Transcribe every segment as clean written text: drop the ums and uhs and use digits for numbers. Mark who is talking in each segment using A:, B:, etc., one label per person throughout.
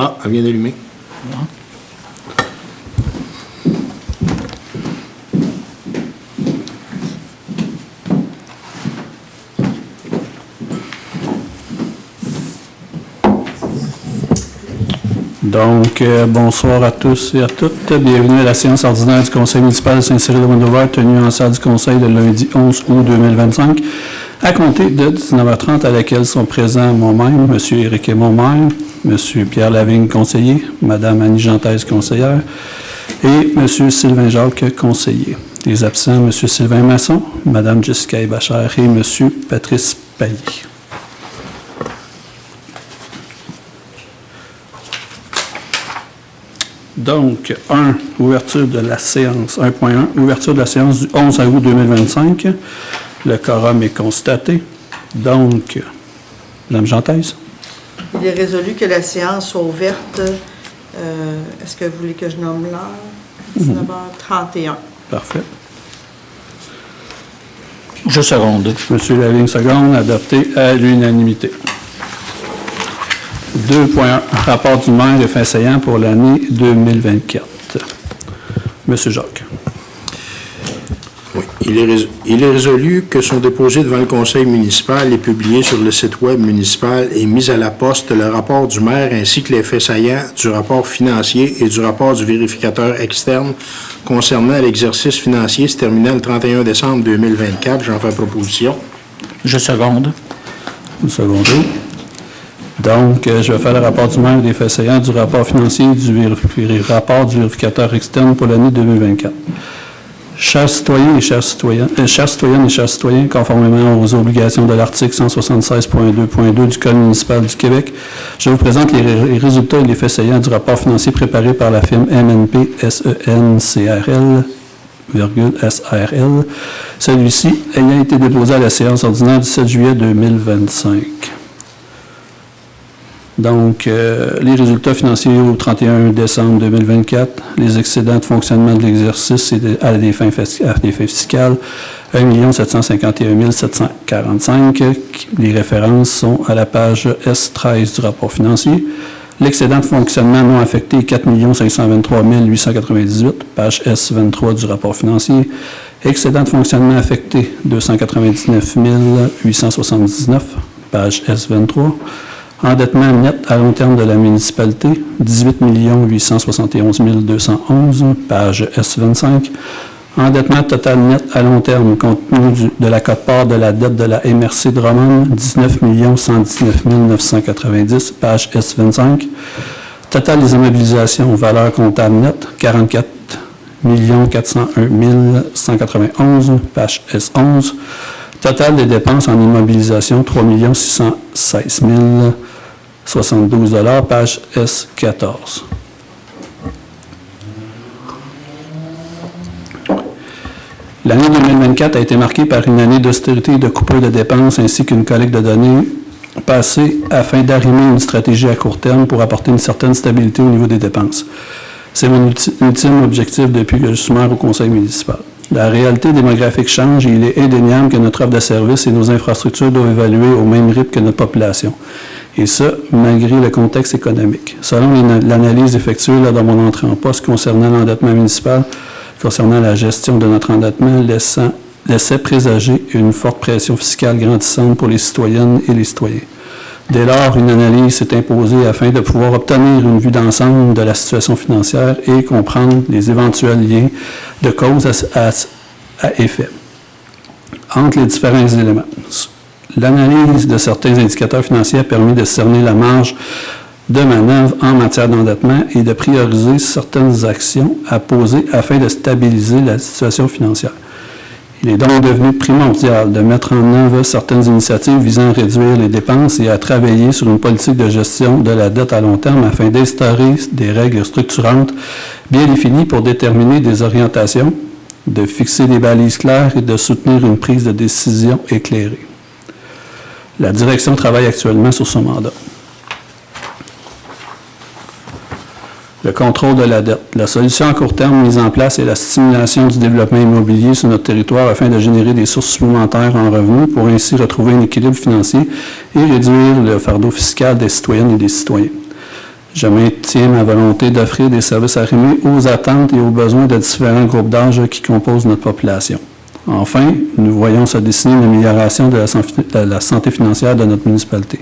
A: Ah, elle vient d'allumer.
B: Donc, bonsoir à tous et à toutes. Bienvenue à la séance ordinaire du Conseil municipal de Saint-Cyril-de-Windover, tenue en salle du Conseil le lundi 11 août 2025, à compter de 19h30, à laquelle sont présents moi-même, M. Éric Aymon-Maire, M. Pierre Lavigne, conseiller, Mme Annie Gentaise, conseillère, et M. Sylvain Jacques, conseiller. Les absents, M. Sylvain Masson, Mme Jessica Bachère et M. Patrice Pally. Donc, ouverture de la séance, 1.1, ouverture de la séance du 11 août 2025. Le quorum est constaté. Donc, Mme Gentaise.
C: Il est résolu que la séance soit ouverte. Est-ce que vous voulez que je nomme l'heure? 19h31.
B: Parfait.
D: Je seconde.
B: Monsieur Lavigne, seconde, adopté à l'unanimité. 2.1, rapport du maire et fin saillant pour l'année 2024. Monsieur Jacques.
A: Oui. Il est résolu que sont déposés devant le conseil municipal et publiés sur le site web municipal et mis à la poste le rapport du maire ainsi que les faits saillants du rapport financier et du rapport du vérificateur externe concernant l'exercice financier se terminant le 31 décembre 2024. J'en fais proposition.
D: Je seconde.
B: Une seconde. Donc, je vais faire le rapport du maire des faits saillants du rapport financier et du rapport du vérificateur externe pour l'année 2024. Chers citoyens et chères citoyennes et chers citoyens, conformément aux obligations de l'article 176.2.2 du Code municipal du Québec, je vous présente les résultats et les faits saillants du rapport financier préparé par la firme MNP SENCRL, SRL, celui-ci ayant été déposé à la séance ordinaire du 7 juillet 2025. Donc, les résultats financiers au 31 décembre 2024, les excédents de fonctionnement de l'exercice à des fins fiscales, 1 751 745. Les références sont à la page S13 du rapport financier. L'excédent de fonctionnement non affecté, 4 523 898, page S23 du rapport financier. Excédent de fonctionnement affecté, 299 879, page S23. Endettement net à long terme de la municipalité, 18 871 211, page S25. Endettement total net à long terme compte tenu de la quote-part de la dette de la MRC Drummond, 19 119 990, page S25. Total des immobilisations, valeur comptable nette, 44 401 191, page S11. Total des dépenses en immobilisation, 3 616 072 $, page S14. L'année 2024 a été marquée par une année d'austérité et de coupure de dépenses ainsi qu'une collecte de données passée afin d'arrimer une stratégie à court terme pour apporter une certaine stabilité au niveau des dépenses. C'est mon ultime objectif depuis que je suis maire au conseil municipal. La réalité démographique change et il est indéniable que notre offre de services et nos infrastructures doivent évoluer au même rythme que notre population. Et ça, malgré le contexte économique. Selon l'analyse effectuée lors de mon entrée en poste concernant l'endettement municipal, concernant la gestion de notre endettement, laissait présager une forte pression fiscale grandissante pour les citoyennes et les citoyens. Dès lors, une analyse s'est imposée afin de pouvoir obtenir une vue d'ensemble de la situation financière et comprendre les éventuels liens de cause à effet entre les différents éléments. L'analyse de certains indicateurs financiers a permis de cerner la marge de manœuvre en matière d'endettement et de prioriser certaines actions à poser afin de stabiliser la situation financière. Il est donc devenu primordial de mettre en œuvre certaines initiatives visant à réduire les dépenses et à travailler sur une politique de gestion de la dette à long terme afin d'instaurer des règles structurantes bien définies pour déterminer des orientations, de fixer des balises claires et de soutenir une prise de décision éclairée. La direction travaille actuellement sur son mandat. Le contrôle de la dette. La solution à court terme mise en place est la stimulation du développement immobilier sur notre territoire afin de générer des sources supplémentaires en revenus pour ainsi retrouver un équilibre financier et réduire le fardeau fiscal des citoyennes et des citoyens. Je maintiens ma volonté d'offrir des services arrimés aux attentes et aux besoins de différents groupes d'âge qui composent notre population. Enfin, nous voyons se dessiner une amélioration de la santé financière de notre municipalité.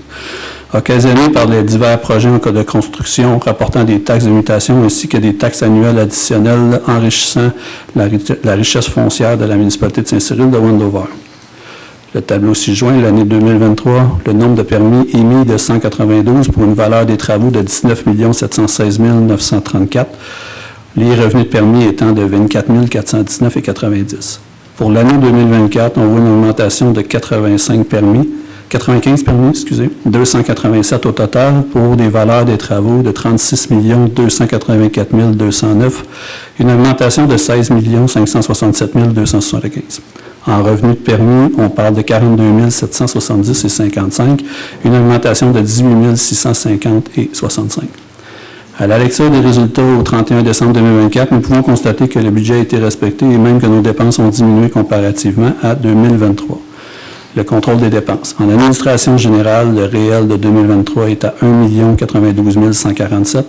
B: Occasionnée par les divers projets en cas de construction rapportant des taxes de mutation ainsi que des taxes annuelles additionnelles enrichissant la richesse foncière de la municipalité de Saint-Cyril de Wendover. Le tableau ci-joint, l'année 2023, le nombre de permis émis de 192 pour une valeur des travaux de 19 716 934, les revenus de permis étant de 24 419,90. Pour l'année 2024, on voit une augmentation de 95 permis, 287 au total pour des valeurs des travaux de 36 284 209, une augmentation de 16 567 275. En revenus de permis, on parle de 42 770,55, une augmentation de 18 650 et 65. À la lecture des résultats au 31 décembre 2024, nous pouvons constater que le budget a été respecté et même que nos dépenses ont diminué comparativement à 2023. Le contrôle des dépenses. En administration générale, le réel de 2023 est à 1 092 147.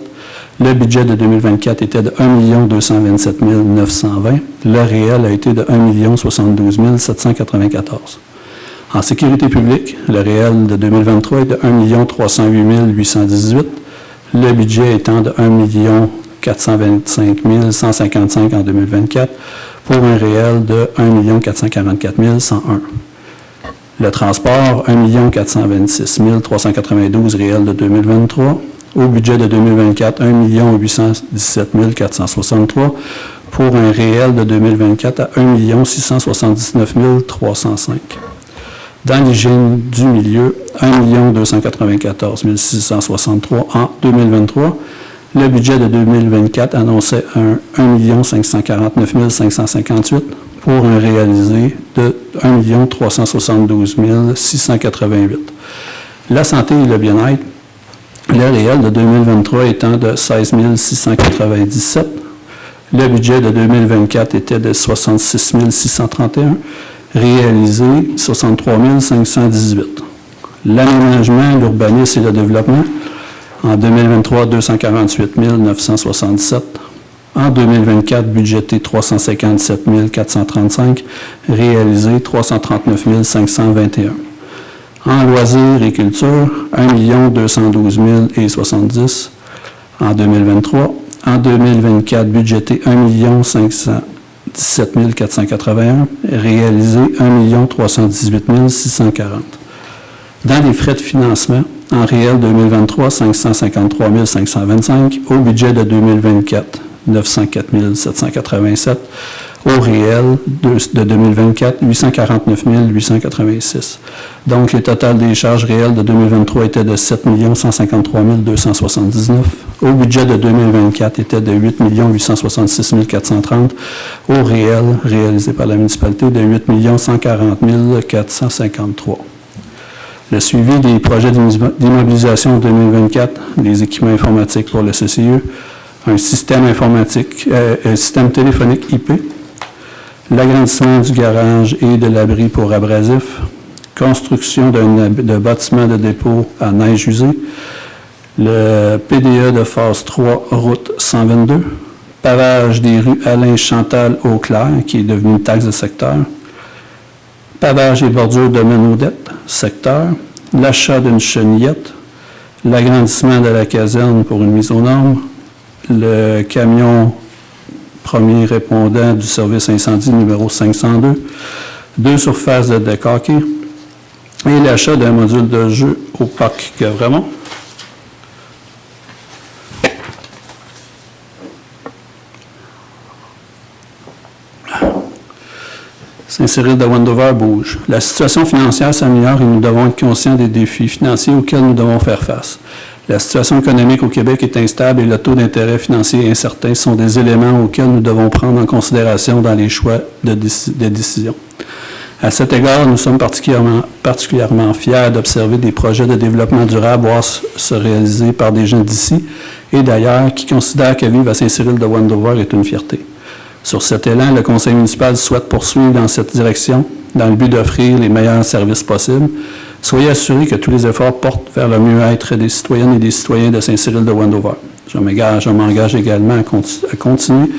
B: Le budget de 2024 était de 1 227 920. Le réel a été de 1 072 794. En sécurité publique, le réel de 2023 est de 1 308 818. Le budget étant de 1 425 155 en 2024 pour un réel de 1 444 101. Le transport, 1 426 392 réel de 2023. Au budget de 2024, 1 817 463 pour un réel de 2024 à 1 679 305. Dans l'hygiène du milieu, 1 294 663 en 2023. Le budget de 2024 annonçait 1 549 558 pour un réalisé de 1 372 688. La santé et le bien-être, le réel de 2023 étant de 16 697. Le budget de 2024 était de 66 631. Réalisé 63 518. L'aménagement, l'urbanisme et le développement, en 2023, 248 977. En 2024, budgété 357 435. Réalisé 339 521. En loisirs et culture, 1 212 070 en 2023. En 2024, budgété 1 517 481, réalisé 1 318 640. Dans les frais de financement, en réel 2023, 553 525, au budget de 2024, 904 787, au réel de 2024, 849 886. Donc, le total des charges réelles de 2023 était de 7 153 279. Au budget de 2024 était de 8 866 430. Au réel, réalisé par la municipalité, de 8 140 453. Le suivi des projets d'immobilisation 2024, des équipements informatiques pour le CCE, un système informatique, un système téléphonique IP, l'agrandissement du garage et de l'abri pour abrasifs, construction de bâtiment de dépôt à neige usée, le PDE de phase 3, route 122, pavage des rues Alain-Chantal-Auclair, qui est devenu une taxe de secteur, pavage et bordures de Menodette, secteur, l'achat d'une chenillette, l'agrandissement de la caserne pour une mise aux normes, le camion premier répondant du service incendie numéro 502, 2 surfaces de décaquer et l'achat d'un module de jeu au parc Gavremont. Saint-Cyril de Wendover bouge. La situation financière s'améliore et nous devons être conscients des défis financiers auxquels nous devons faire face. La situation économique au Québec est instable et le taux d'intérêt financier incertain sont des éléments auxquels nous devons prendre en considération dans les choix de décision. À cet égard, nous sommes particulièrement fiers d'observer des projets de développement durable voir se réaliser par des gens d'ici et d'ailleurs qui considèrent que vivre à Saint-Cyril de Wendover est une fierté. Sur cet élan, le conseil municipal souhaite poursuivre dans cette direction dans le but d'offrir les meilleurs services possibles, Soyez assurés que tous les efforts portent vers le mieux-être des citoyennes et des citoyens de Saint-Cyril de Wendover. Je m'engage également à continuer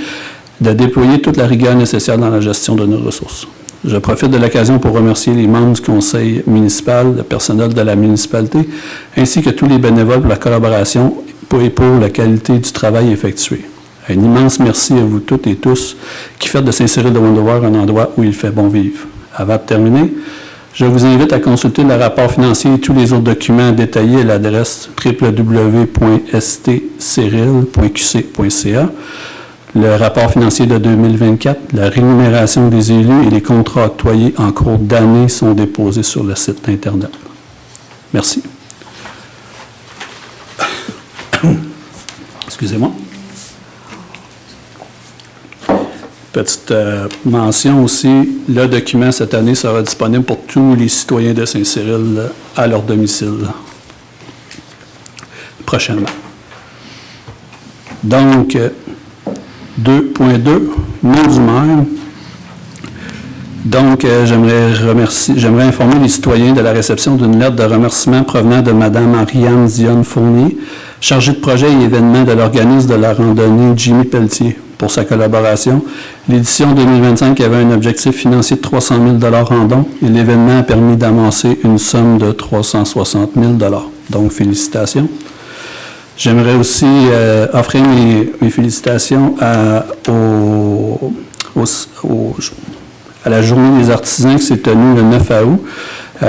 B: de déployer toute la rigueur nécessaire dans la gestion de nos ressources. Je profite de l'occasion pour remercier les membres du conseil municipal, le personnel de la municipalité, ainsi que tous les bénévoles pour la collaboration et pour la qualité du travail effectué. Un immense merci à vous toutes et tous qui faites de Saint-Cyril de Wendover un endroit où il fait bon vivre. Avant de terminer, je vous invite à consulter le rapport financier et tous les autres documents détaillés à l'adresse www.stcyril.qc.ca. Le rapport financier de 2024, la rémunération des élus et les contrats octroyés en cours d'année sont déposés sur le site Internet. Merci. Excusez-moi. Petite mention aussi, le document cette année sera disponible pour tous les citoyens de Saint-Cyril à leur domicile prochainement. Donc, 2.2, nom du maire. Donc, j'aimerais informer les citoyens de la réception d'une lettre de remerciement provenant de Mme Ariane Dionne Fournier, chargée de projet et événements de l'organisme de la randonnée Jimmy Pelletier, pour sa collaboration. L'édition 2025 avait un objectif financier de 300 000 en dons et l'événement a permis d'amasser une somme de 360 000 Donc, félicitations. J'aimerais aussi offrir mes félicitations à la Journée des artisans qui s'est tenue le 9 août.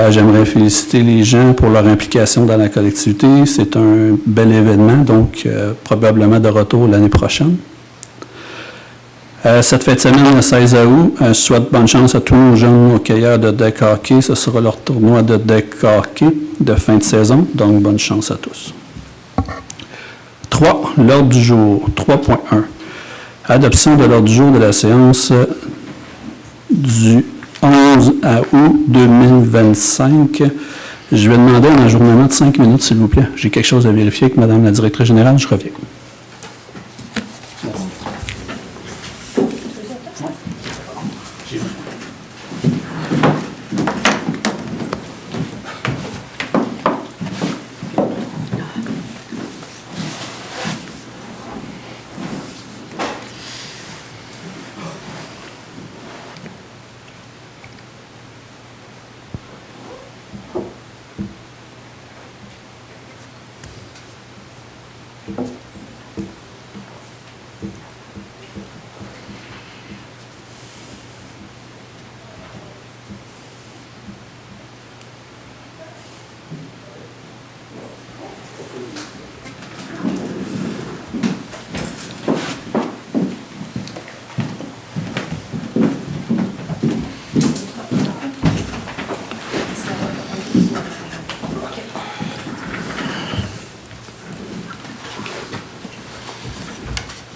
B: J'aimerais féliciter les gens pour leur implication dans la collectivité. C'est un bel événement, donc probablement de retour l'année prochaine. Cette fin de semaine, le 16 août, je souhaite bonne chance à tous nos jeunes hockeyeurs de deck hockey. Ce sera leur tournoi de deck hockey de fin de saison, donc bonne chance à tous. 3. L'ordre du jour. 3.1. Adoption de l'ordre du jour de la séance du 11 août 2025. Je vais demander un ajournement de 5 minutes, s'il vous plaît. J'ai quelque chose à vérifier avec Mme la directrice générale. Je reviens.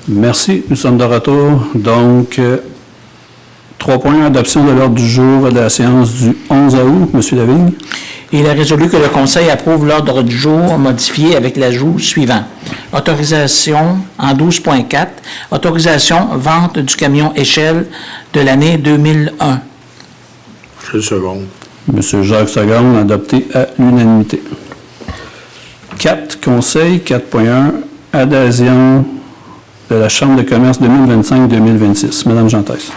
B: Merci, nous sommes de retour. Donc, 3 points, adoption de l'ordre du jour de la séance du 11 août. Monsieur Lavigne.
D: Il est résolu que le Conseil approuve l'ordre du jour modifié avec l'ajout suivant. Autorisation en 12.4, autorisation vente du camion échelle de l'année 2001.
A: Je le seconde.
B: Monsieur Jacques Seconde, adopté à l'unanimité. 4, Conseil, 4.1, adhésion de la Chambre de commerce 2025-2026. Madame Gentès.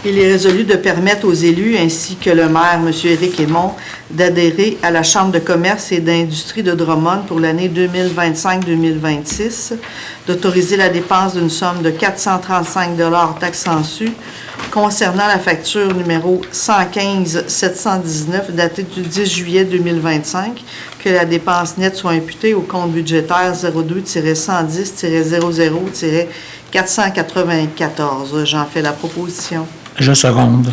C: Il est résolu de permettre aux élus ainsi que le maire, M. Éric Aymon, d'adhérer à la Chambre de commerce et d'industrie de Drummond pour l'année 2025-2026, d'autoriser la dépense d'une somme de 435 taxes en su concernant la facture numéro 115-719 datée du 10 juillet 2025, que la dépense nette soit imputée au compte budgétaire 02-110-00-494. J'en fais la proposition.
D: Je seconde.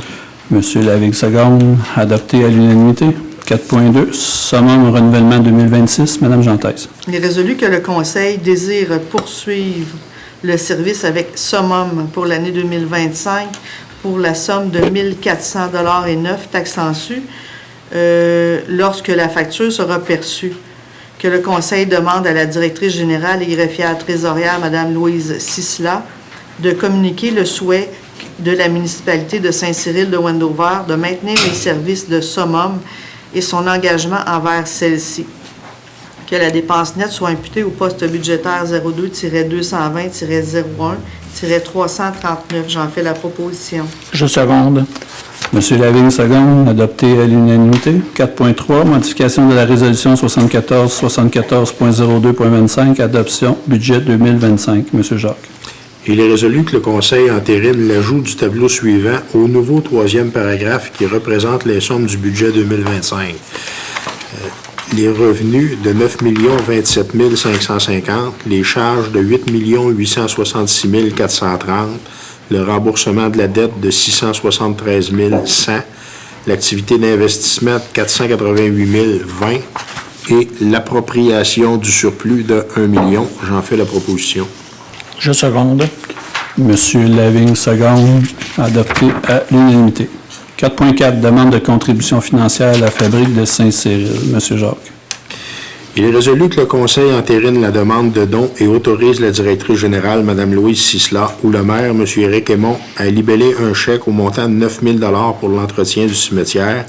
B: Monsieur Lavigne Seconde, adopté à l'unanimité. 4.2, summum renouvellement 2026. Madame Gentès. Il
C: est résolu que le Conseil désire poursuivre le service avec summum pour l'année 2025 pour la somme de 1 400 $ et 9 taxes en su lorsque la facture sera perçue. Que le Conseil demande à la directrice générale et greffière trésorière, Mme Louise Sisla, de communiquer le souhait de la municipalité de Saint-Cyril de Wendover de maintenir les services de summum et son engagement envers celle-ci. Que la dépense nette soit imputée au poste budgétaire 02-220-01-339. J'en fais la proposition.
D: Je seconde.
B: Monsieur Lavigne, seconde, adopté à l'unanimité. 4.3, modification de la résolution 74.02.25, adoption, budget 2025. Monsieur Jacques.
A: Il est résolu que le Conseil entérine l'ajout du tableau suivant au nouveau troisième paragraphe qui représente les sommes du budget 2025. Les revenus de 9 027 550, les charges de 8 866 430, le remboursement de la dette de 673 100, l'activité d'investissement de 488 020 et l'appropriation du surplus de 1 million. J'en fais la proposition.
D: Je seconde.
B: Monsieur Lavigne, seconde, adopté à l'unanimité. 4.4, demande de contribution financière à la fabrique de Saint-Cyril. Monsieur Jacques.
A: Il est résolu que le Conseil entérine la demande de don et autorise la directrice générale, Mme Louise Cicela, ou le maire, M. Éric Aymon, à libeller un chèque au montant de 9 000 $ pour l'entretien du cimetière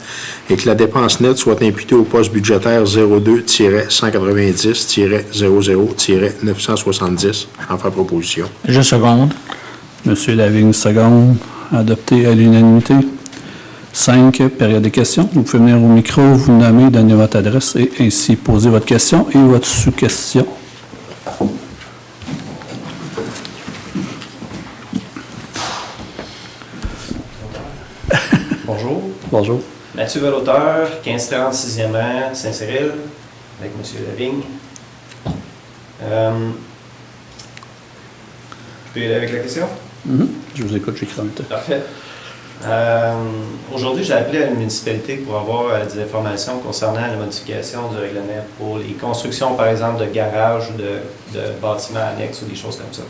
A: et que la dépense nette soit imputée au poste budgétaire 02-190-00-970. J'en fais proposition.
D: Je seconde.
B: Monsieur Lavigne, seconde, adopté à l'unanimité. 5, période des questions. Vous pouvez venir au micro, vous nommer, donner votre adresse et ainsi poser votre question et votre sous-question.
E: Bonjour.
B: Bonjour.
E: Mathieu Velauteur, 1536e rang, Saint-Cyril, avec M. Lavigne. Je peux y aller avec la question?
B: Je vous écoute, j'écris en même temps.
E: Parfait. Aujourd'hui, j'ai appelé à la municipalité pour avoir des informations concernant la modification du règlement pour les constructions, par exemple, de garages ou de bâtiments annexes ou des choses comme ça.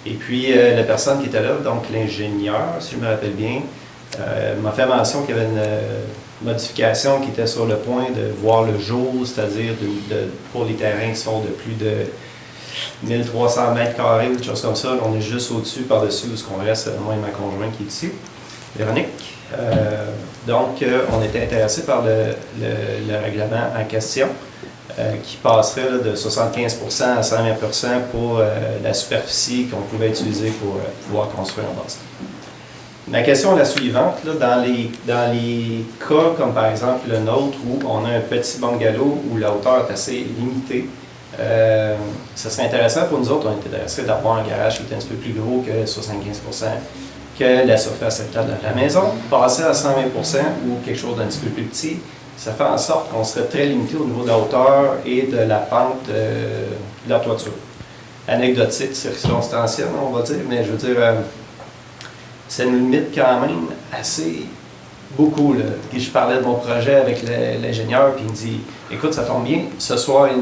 E: Et puis, la personne qui était là, donc l'ingénieur, si je me rappelle bien, m'a fait mention qu'il y avait une modification qui était sur le point de voir le jour, c'est-à-dire pour les terrains qui sont de plus de 1300 mètres carrés ou des choses comme ça. On est juste au-dessus, par-dessus, où ce qu'on reste, moi et ma conjointe qui est ici, Véronique. Donc, on était intéressé par le règlement en question, qui passerait là, de 75% à 120% pour la superficie qu'on pouvait utiliser pour pouvoir construire un bâtiment. Ma question est la suivante. Là, dans les cas comme par exemple le nôtre où on a un petit bungalow où la hauteur est assez limitée, ça serait intéressant pour nous autres, on est intéressés d'avoir un garage qui est un petit peu plus gros que 75%, que la surface habitable de la maison. Passer à 120% ou quelque chose d'un petit peu plus petit, ça fait en sorte qu'on serait très limité au niveau de la hauteur et de la pente de la toiture. Anecdotique, circonstancielle, on va dire, mais je veux dire, ça nous limite quand même assez beaucoup. Là. Puis je parlais de mon projet avec l'ingénieur, puis il me dit « Écoute, ça tombe bien, ce soir, il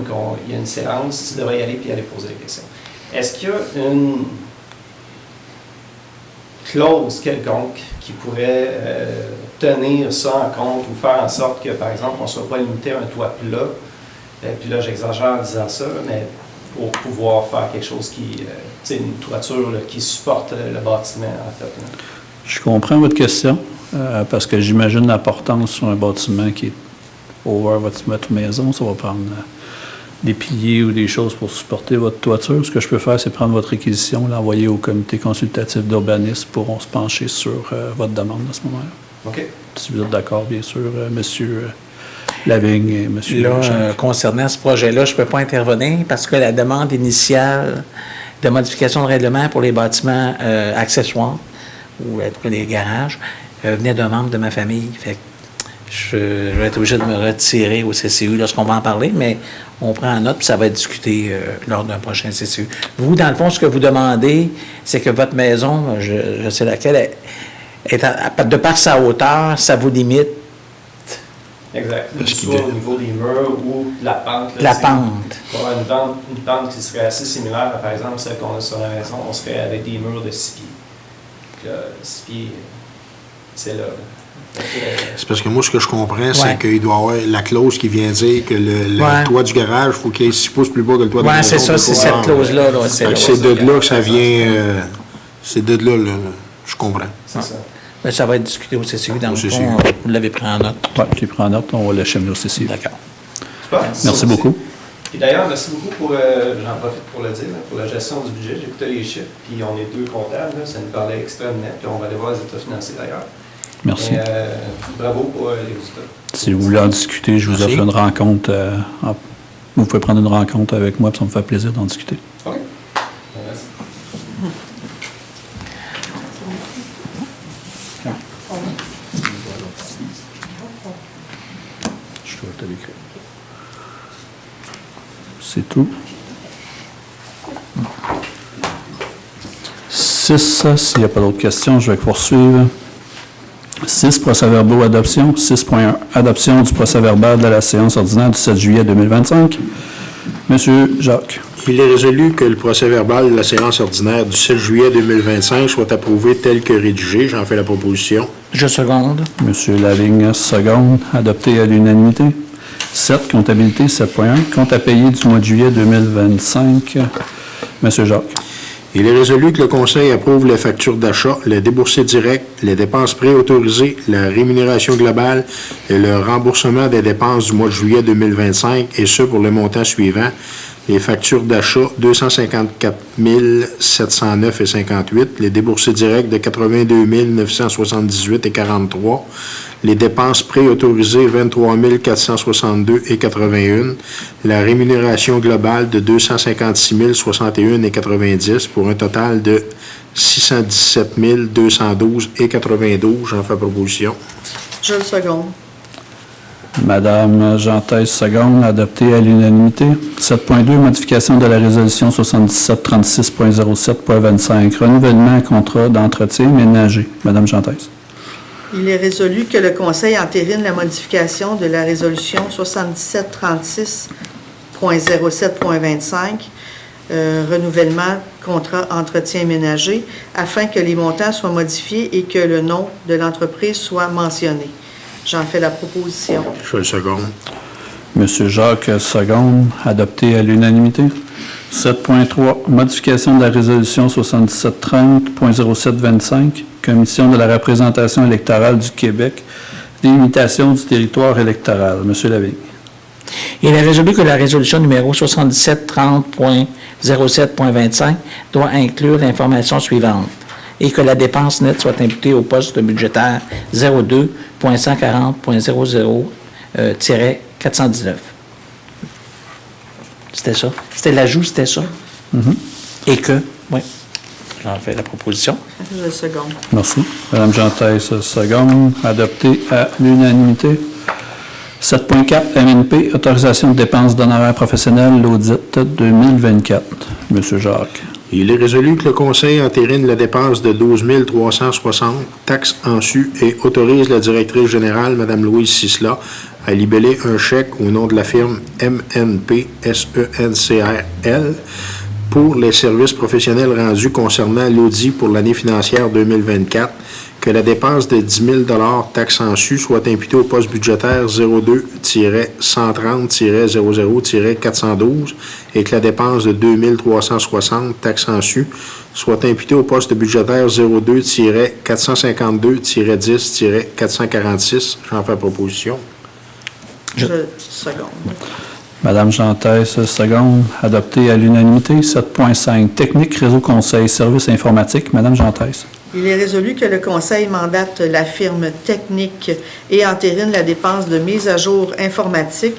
E: y a une séance, tu devrais y aller puis aller poser des questions. » Est-ce qu'il y a une clause quelconque qui pourrait tenir ça en compte ou faire en sorte que, par exemple, on ne soit pas limité à un toit plat? Puis là, j'exagère en disant ça, mais pour pouvoir faire quelque chose qui, une toiture là, qui supporte le bâtiment, en fait. Là.
B: Je comprends votre question, parce que j'imagine l'importance sur un bâtiment qui est over votre maison. Ça va prendre des piliers ou des choses pour supporter votre toiture. Ce que je peux faire, c'est prendre votre réquisition, l'envoyer au comité consultatif d'urbanisme pour se pencher sur votre demande à ce moment-là.
E: OK.
B: Si vous êtes d'accord, bien sûr, monsieur Lavigne et monsieur...
D: Là, concernant ce projet-là, je ne peux pas intervenir parce que la demande initiale de modification de règlement pour les bâtiments accessoires ou pour les garages venait d'un membre de ma famille. Fait que je vais être obligé de me retirer au CCU lorsqu'on va en parler, mais on prend en note et ça va être discuté lors d'un prochain CCU. Vous, dans le fond, ce que vous demandez, c'est que votre maison, je sais laquelle, de par sa hauteur, ça vous limite.
E: Exact. Soit au niveau des murs ou de la pente. Là,
D: la pente.
E: Pour une pente qui serait assez similaire à, par exemple, celle qu'on a sur la maison, on serait avec des murs de 6 pieds. Donc, 6 pieds, c'est là.
A: C'est parce que moi, ce que je comprends, c'est qu'il doit y avoir la clause qui vient dire que le toit du garage, il faut qu'il y ait 6 pouces plus bas que le toit de la maison.
D: Oui, c'est ça, c'est cette clause-là.
A: C'est de là que ça vient. C'est de là, je comprends.
E: C'est ça.
D: Ben, ça va être discuté au CCU dans le
A: CCU.
D: fond. Vous l'avez pris en note.
B: Oui, je l'ai pris en note, on va l'acheminer au CCU.
D: D'accord.
E: Super.
B: Merci beaucoup.
E: Et d'ailleurs, merci beaucoup pour, j'en profite pour le dire, là, pour la gestion du budget. J'ai écouté les chiffres, puis on est 2 comptables, là, ça nous parlait extrêmement net, puis on va aller voir les états financiers d'ailleurs.
B: Merci.
E: Mais, bravo pour les résultats.
B: Si vous voulez en discuter, je vous
D: Merci.
B: offre une rencontre. Vous pouvez prendre une rencontre avec moi, puis ça me fait plaisir d'en discuter.
E: OK. Merci.
B: Je dois te l'écrire. C'est tout. 6, s'il n'y a pas d'autres questions, je vais poursuivre. 6, procès-verbaux adoption. 6.1, adoption du procès-verbal de la séance ordinaire du 7 juillet 2025. Monsieur Jacques.
A: Il est résolu que le procès-verbal de la séance ordinaire du 7 juillet 2025 soit approuvé tel que rédigé. J'en fais la proposition.
D: Je seconde.
B: Monsieur Lavigne, seconde, adopté à l'unanimité. 7, comptabilité, 7.1, compte à payer du mois de juillet 2025. Monsieur Jacques.
A: Il est résolu que le Conseil approuve les factures d'achat, les déboursés directs, les dépenses préautorisées, la rémunération globale et le remboursement des dépenses du mois de juillet 2025, et ce pour le montant suivant. Les factures d'achat, 254 709,58, les déboursés directs de 82 978,43, les dépenses préautorisées, 23 462,81, la rémunération globale de 256 061,90 pour un total de 617 212,92. J'en fais proposition.
C: Je le seconde.
B: Madame Jean-Thèse, seconde, adopté à l'unanimité. 7.2, modification de la résolution 7736.07.25, renouvellement contrat d'entretien ménager. Madame Jean-Thèse.
C: Il est résolu que le Conseil entérine la modification de la résolution 7736.07.25, renouvellement contrat entretien ménager, afin que les montants soient modifiés et que le nom de l'entreprise soit mentionné. J'en fais la proposition.
A: Je le seconde.
B: Monsieur Jacques, seconde, adopté à l'unanimité. 7.3, modification de la résolution 7730.0725, Commission de la représentation électorale du Québec, délimitation du territoire électoral. Monsieur Lavigne.
D: Il est résolu que la résolution numéro 7730.07.25 doit inclure l'information suivante et que la dépense nette soit imputée au poste budgétaire 02.140.00-419. C'était ça. C'était l'ajout, c'était ça. Et que, oui, j'en fais la proposition.
C: Je le seconde.
B: Merci. Madame Jean-Thèse, seconde, adopté à l'unanimité. 7.4, MNP, autorisation de dépenses d'honoraires professionnels, l'audit 2024. Monsieur Jacques.
A: Il est résolu que le Conseil entérine la dépense de 12 360 taxes en su et autorise la directrice générale, Mme Louise Cicela, à libeller un chèque au nom de la firme MNP SENCRL pour les services professionnels rendus concernant l'audit pour l'année financière 2024, que la dépense de 10 000 taxes en su soit imputée au poste budgétaire 02-130-00-412 et que la dépense de 2 360 taxes en su soit imputée au poste budgétaire 02-452-10-446. J'en fais proposition.
C: Je seconde.
B: Madame Jean-Thèse, seconde, adopté à l'unanimité. 7.5, technique, réseau conseil, services informatiques. Madame Jean-Thèse.
C: Il est résolu que le Conseil mandate la firme technique et entérine la dépense de mise à jour informatique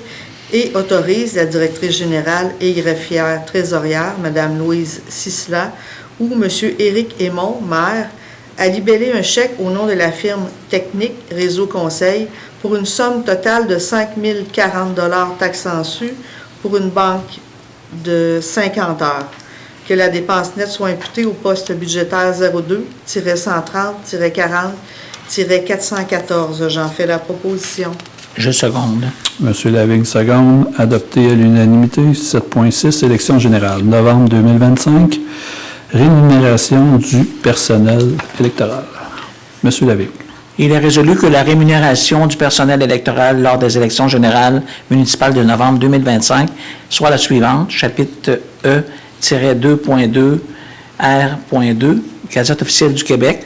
C: et autorise la directrice générale et greffière trésorière, Mme Louise Cicela, ou M. Éric Aymon, maire, à libeller un chèque au nom de la firme technique Réseau Conseil pour une somme totale de 5 040 taxes en su pour une banque de 50 heures. Que la dépense nette soit imputée au poste budgétaire 02-130-40-414. J'en fais la proposition.
D: Je seconde.
B: Monsieur Lavigne, seconde, adopté à l'unanimité. 7.6, élection générale, novembre 2025, rémunération du personnel électoral. Monsieur Lavigne.
D: Il est résolu que la rémunération du personnel électoral lors des élections générales municipales de novembre 2025 soit la suivante, chapitre E-2.2, R.2, Gazette officielle du Québec.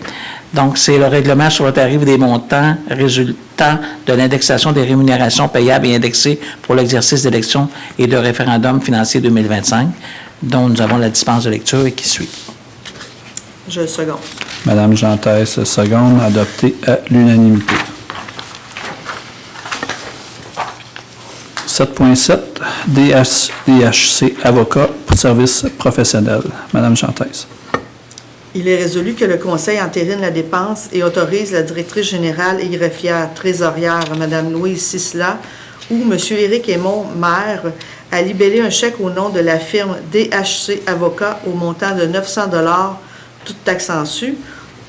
D: Donc, c'est le règlement sur le tarif des montants résultant de l'indexation des rémunérations payables et indexées pour l'exercice d'élections et de référendum financier 2025, dont nous avons la dispense de lecture et qui suit.
C: Je le seconde.
B: Madame Jantès, seconde, adopté à l'unanimité. 7.7, DHC avocat pour service professionnel. Madame Jantès.
C: Il est résolu que le Conseil entérine la dépense et autorise la directrice générale et greffière trésorière, Mme Louise Sisla, ou M. Éric Aymon, maire, à libeller un chèque au nom de la firme DHC Avocat au montant de 900 $, toute taxe en su,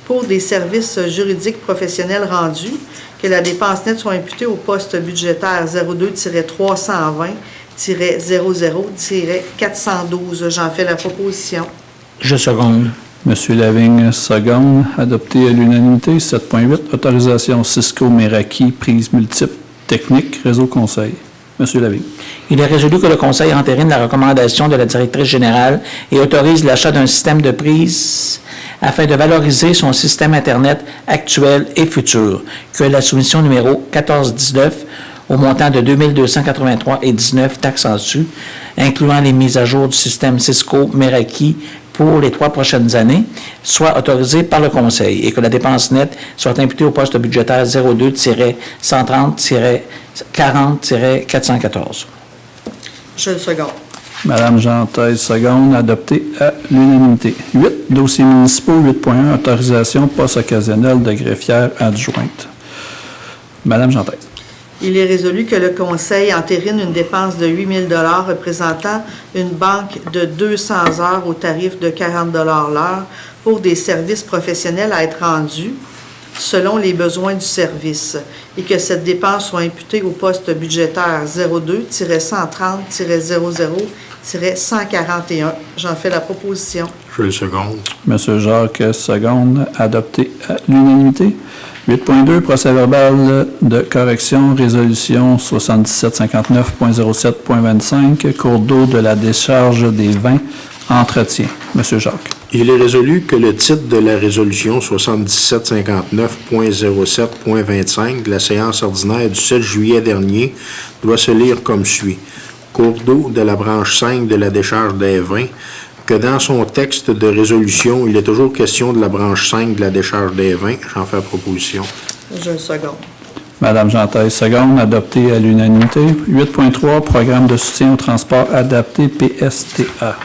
C: pour des services juridiques professionnels rendus, que la dépense nette soit imputée au poste budgétaire 02-320-00-412. J'en fais la proposition.
D: Je seconde.
B: Monsieur Lavigne, seconde, adopté à l'unanimité. 7.8, autorisation Cisco Meraki, prise multiple, technique, réseau conseil. Monsieur Lavigne.
D: Il est résolu que le Conseil entérine la recommandation de la directrice générale et autorise l'achat d'un système de prise afin de valoriser son système Internet actuel et futur, que la soumission numéro 1419 au montant de 2283,19 taxes en su, incluant les mises à jour du système Cisco Meraki pour les 3 prochaines années, soit autorisée par le Conseil et que la dépense nette soit imputée au poste budgétaire 02-130-40-414.
C: Je le seconde.
B: Madame Jantès, seconde, adopté à l'unanimité. 8, dossiers municipaux, 8.1, autorisation poste occasionnel de greffière adjointe. Madame Jantès.
C: Il est résolu que le Conseil entérine une dépense de 8 000 $ représentant une banque de 200 heures au tarif de 40 $ l'heure pour des services professionnels à être rendus selon les besoins du service et que cette dépense soit imputée au poste budgétaire 02-130-00-141. J'en fais la proposition.
A: Je le seconde.
B: Monsieur Jacques, seconde, adopté à l'unanimité. 8.2, procès-verbal de correction, résolution 7759.07.25, cours d'eau de la décharge des vins, entretien. Monsieur Jacques.
A: Il est résolu que le titre de la résolution 7759.07.25 de la séance ordinaire du 7 juillet dernier doit se lire comme suit. Cours d'eau de la branche 5 de la décharge des vins, que dans son texte de résolution, il est toujours question de la branche 5 de la décharge des vins. J'en fais la proposition.
C: Je le seconde.
B: Madame Jantès, seconde, adopté à l'unanimité. 8.3, programme de soutien au transport adapté, PSTA.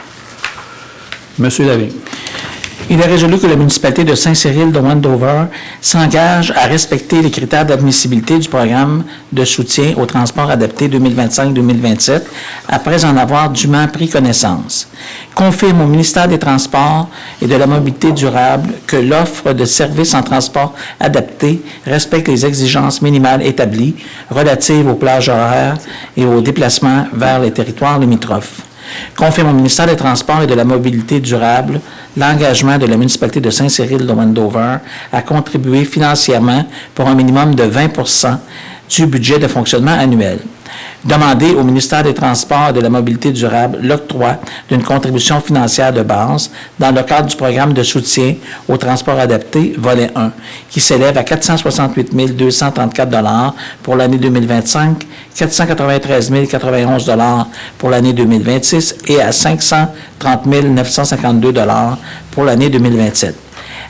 B: Monsieur Lavigne.
D: Il est résolu que la municipalité de Saint-Cyril de Wendover s'engage à respecter les critères d'admissibilité du programme de soutien au transport adapté 2025-2027 après en avoir dûment pris connaissance. Confirme au ministère des Transports et de la Mobilité durable que l'offre de services en transport adapté respecte les exigences minimales établies relatives aux plages horaires et aux déplacements vers les territoires limitrophes. Confirme au ministère des Transports et de la Mobilité durable l'engagement de la municipalité de Saint-Cyril de Wendover à contribuer financièrement pour un minimum de 20 % du budget de fonctionnement annuel. Demander au ministère des Transports et de la Mobilité durable l'octroi d'une contribution financière de base dans le cadre du programme de soutien au transport adapté, volet 1, qui s'élève à 468 234 $ pour l'année 2025, 493 091 $ pour l'année 2026 et à 530 952 $ pour l'année 2027.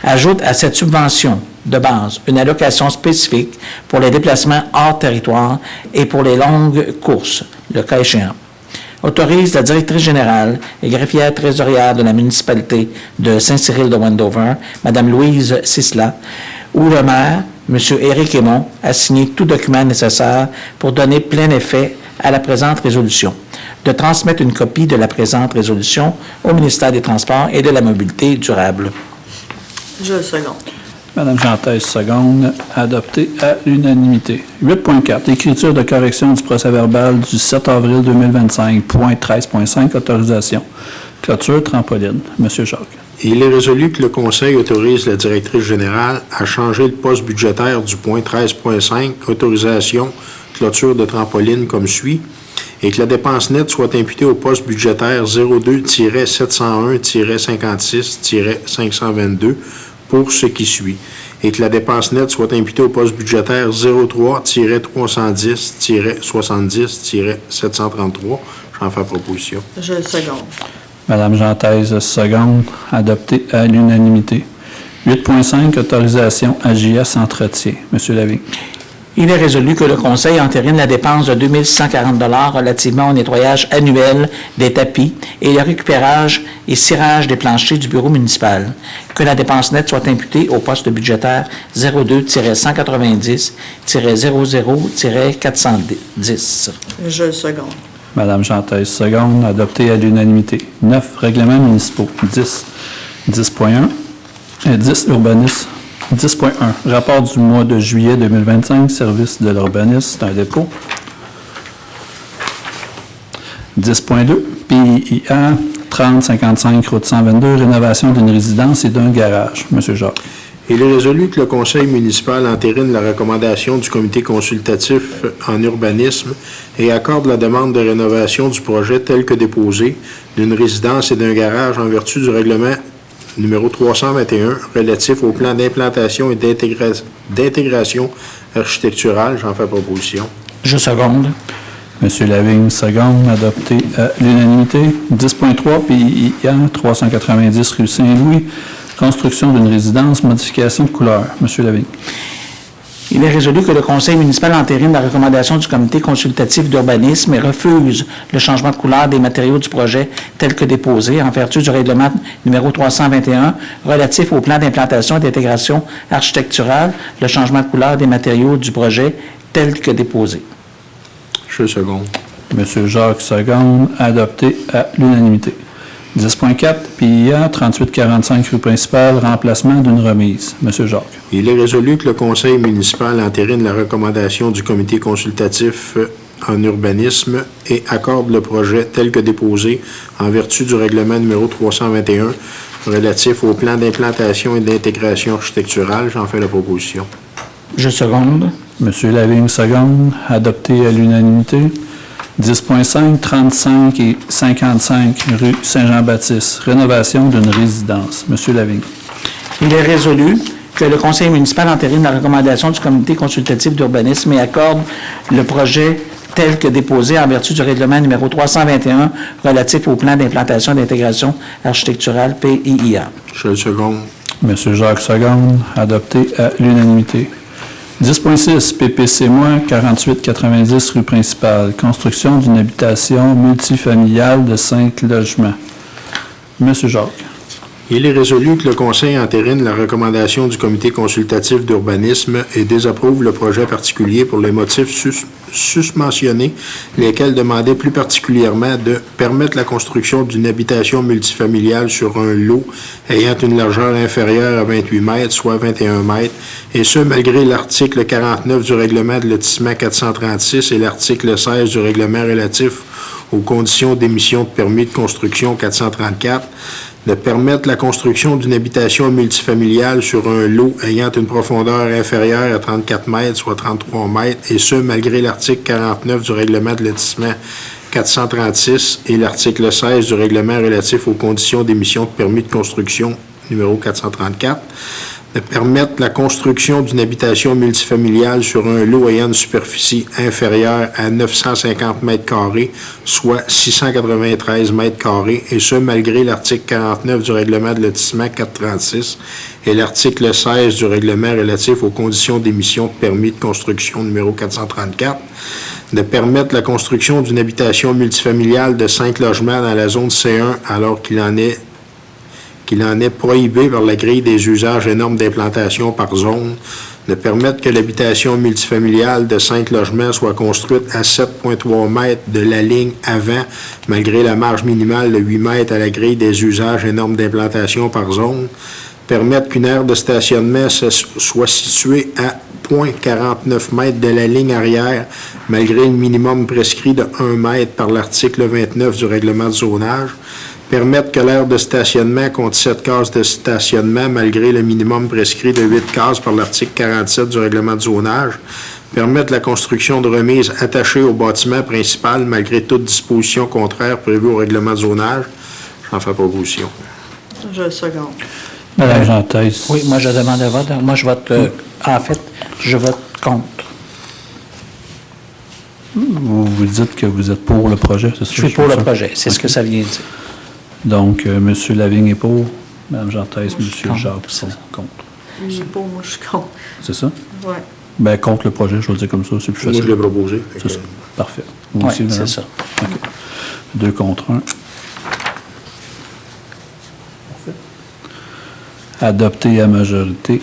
D: Ajoute à cette subvention de base une allocation spécifique pour les déplacements hors territoire et pour les longues courses, le cas échéant. Autorise la directrice générale et greffière trésorière de la municipalité de Saint-Cyril de Wendover, Mme Louise Sisla, ou le maire, M. Éric Aymon, à signer tout document nécessaire pour donner plein effet à la présente résolution, de transmettre une copie de la présente résolution au ministère des Transports et de la Mobilité durable.
C: Je le seconde.
B: Madame Jantès, seconde, adopté à l'unanimité. 8.4, écriture de correction du procès-verbal du 7 avril 2025, point 13.5, autorisation. Clôture trampoline. Monsieur Jacques.
A: Il est résolu que le Conseil autorise la directrice générale à changer le poste budgétaire du point 13.5, autorisation, clôture de trampoline comme suit, et que la dépense nette soit imputée au poste budgétaire 02-701-56-522 pour ce qui suit, et que la dépense nette soit imputée au poste budgétaire 03-370-70-733. J'en fais proposition.
C: Je le seconde.
B: Madame Jean-Thèse, seconde, adopté à l'unanimité. 8.5, autorisation AJS Entretien. Monsieur Lavigne.
D: Il est résolu que le Conseil entérine la dépense de 2 640 $ relativement au nettoyage annuel des tapis et le récupérage et cirage des planchers du bureau municipal. Que la dépense nette soit imputée au poste budgétaire 02-190-00-410.
C: Je le seconde.
B: Madame Jean-Thèse, seconde, adopté à l'unanimité. 9, règlements municipaux. 10, 10.1, 10, urbanisme. 10.1, rapport du mois de juillet 2025, service de l'urbanisme, c'est un dépôt. 10.2, PIA, 3055, route 122, rénovation d'une résidence et d'un garage. Monsieur Jacques.
A: Il est résolu que le conseil municipal entérine la recommandation du comité consultatif en urbanisme et accorde la demande de rénovation du projet tel que déposé d'une résidence et d'un garage en vertu du règlement numéro 321 relatif au plan d'implantation et d'intégration architecturale. J'en fais proposition.
D: Je seconde.
B: Monsieur Lavigne, seconde, adopté à l'unanimité. 10.3, PIA, 390 rue Saint-Louis, construction d'une résidence, modification de couleur. Monsieur Lavigne.
D: Il est résolu que le Conseil municipal entérine la recommandation du comité consultatif d'urbanisme et refuse le changement de couleur des matériaux du projet tel que déposé en vertu du règlement numéro 321 relatif au plan d'implantation et d'intégration architecturale, le changement de couleur des matériaux du projet tel que déposé.
A: Je seconde.
B: Monsieur Jacques, seconde, adopté à l'unanimité. 10.4, PIA, 3845 rue principale, remplacement d'une remise. Monsieur Jacques.
A: Il est résolu que le conseil municipal entérine la recommandation du comité consultatif en urbanisme et accorde le projet tel que déposé en vertu du règlement numéro 321 relatif au plan d'implantation et d'intégration architecturale. J'en fais la proposition.
D: Je seconde.
B: Monsieur Lavigne, seconde, adopté à l'unanimité. 10.5, 35 et 55 rue Saint-Jean-Baptiste, rénovation d'une résidence. Monsieur Lavigne.
D: Il est résolu que le conseil municipal entérine la recommandation du comité consultatif d'urbanisme et accorde le projet tel que déposé en vertu du règlement numéro 321 relatif au plan d'implantation et d'intégration architecturale PIA.
A: Je le seconde.
B: Monsieur Jacques, seconde, adopté à l'unanimité. 10.6, PPC-, 4890 rue principale, construction d'une habitation multifamiliale de 5 logements. Monsieur Jacques.
A: Il est résolu que le conseil entérine la recommandation du comité consultatif d'urbanisme et désapprouve le projet particulier pour les motifs susmentionnés, lesquels demandaient plus particulièrement de permettre la construction d'une habitation multifamiliale sur un lot ayant une largeur inférieure à 28 mètres, soit 21 mètres, et ce, malgré l'article 49 du règlement de lotissement 436 et l'article 16 du règlement relatif aux conditions d'émission de permis de construction 434, de permettre la construction d'une habitation multifamiliale sur un lot ayant une profondeur inférieure à 34 mètres, soit 33 mètres, et ce, malgré l'article 49 du règlement de lotissement 436 et l'article 16 du règlement relatif aux conditions d'émission de permis de construction numéro 434, de permettre la construction d'une habitation multifamiliale sur un lot ayant une superficie inférieure à 950 mètres carrés, soit 693 mètres carrés, et ce, malgré l'article 49 du règlement de lotissement 436 et l'article 16 du règlement relatif aux conditions d'émission de permis de construction numéro 434, de permettre la construction d'une habitation multifamiliale de 5 logements dans la zone C1 alors qu'il en est prohibé par la grille des usages et normes d'implantation par zone, de permettre que l'habitation multifamiliale de 5 logements soit construite à 7,3 mètres de la ligne avant, malgré la marge minimale de 8 mètres à la grille des usages et normes d'implantation par zone, permettre qu'une aire de stationnement soit située à 0,49 mètres de la ligne arrière, malgré le minimum prescrit de 1 mètre par l'article 29 du règlement de zonage, permettre que l'aire de stationnement compte 7 cases de stationnement malgré le minimum prescrit de 8 cases par l'article 47 du règlement de zonage, permettre la construction de remises attachées au bâtiment principal malgré toute disposition contraire prévue au règlement de zonage. J'en fais proposition.
C: Je le seconde.
B: Madame Jean-Thèse.
D: Oui, moi, je demande un vote. Moi, je vote, en fait, je vote contre.
B: Vous dites que vous êtes pour le projet, c'est ça?
D: Je suis pour le projet, c'est ce que ça vient dire.
B: Donc, M. Lavigne est pour, Mme Jean-Thèse, M.
D: contre,
B: Jacques
D: c'est
B: sont
D: ça.
B: contre.
C: Je suis pour, moi, je suis contre.
B: C'est ça?
C: Ouais.
B: Ben, contre le projet, je vais le dire comme ça, c'est plus
A: Moi,
B: facile.
A: je l'ai proposé. Fait
B: C'est
A: que-
B: ça. Parfait. Vous
D: Oui,
B: aussi, madame?
D: c'est ça.
B: OK. 2 contre 1. Adopté à majorité.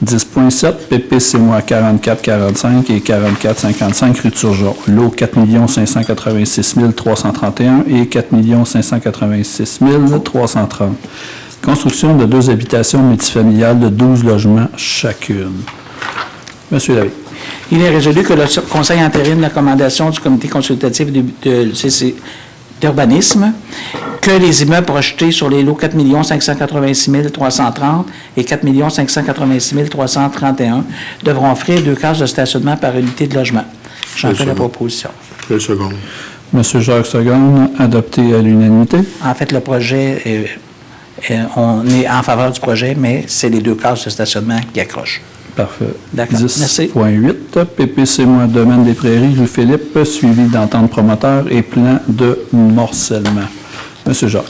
B: 10.7, PPC-moi 44-45 et 44-55 rue Turgeon. Lot 4 586 331 et 4 586 330. Construction de 2 habitations multifamiliales de 12 logements chacune. Monsieur Lavigne.
D: Il est résolu que le Conseil entérine la recommandation du comité consultatif d'urbanisme que les immeubles projetés sur les lots 4 586 330 et 4 586 331 devront offrir 2 cases de stationnement par unité de logement. J'en fais la proposition.
A: Le second.
B: Monsieur Jacques Segonde, adopté à l'unanimité.
D: En fait, le projet, on est en faveur du projet, mais c'est les 2 cases de stationnement qui accrochent.
B: Parfait.
D: D'accord. Merci.
B: 10.8, PPC-moi Domaine des Prairies, rue Philippe, suivi d'entente promoteur et plan de morcellement. Monsieur Jacques.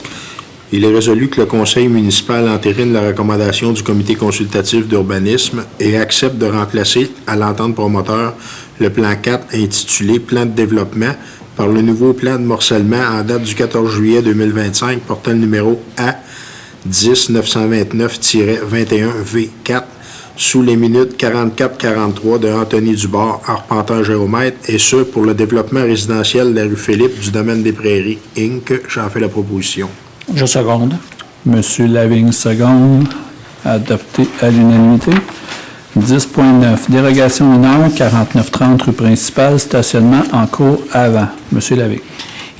A: Il est résolu que le conseil municipal entérine la recommandation du comité consultatif d'urbanisme et accepte de remplacer à l'entente promoteur le plan 4 intitulé Plan de développement par le nouveau plan de morcellement en date du 14 juillet 2025 portant le numéro A10-929-21V4 sous les minutes 44-43 de Anthony Dubord, arpenteur géomètre, et ce, pour le développement résidentiel de la rue Philippe du domaine des Prairies, Inc. J'en fais la proposition.
D: Je seconde.
B: Monsieur Lavigne seconde, adopté à l'unanimité. 10.9, dérogation mineure, 4930 rue principale, stationnement en cours avant. Monsieur Lavigne.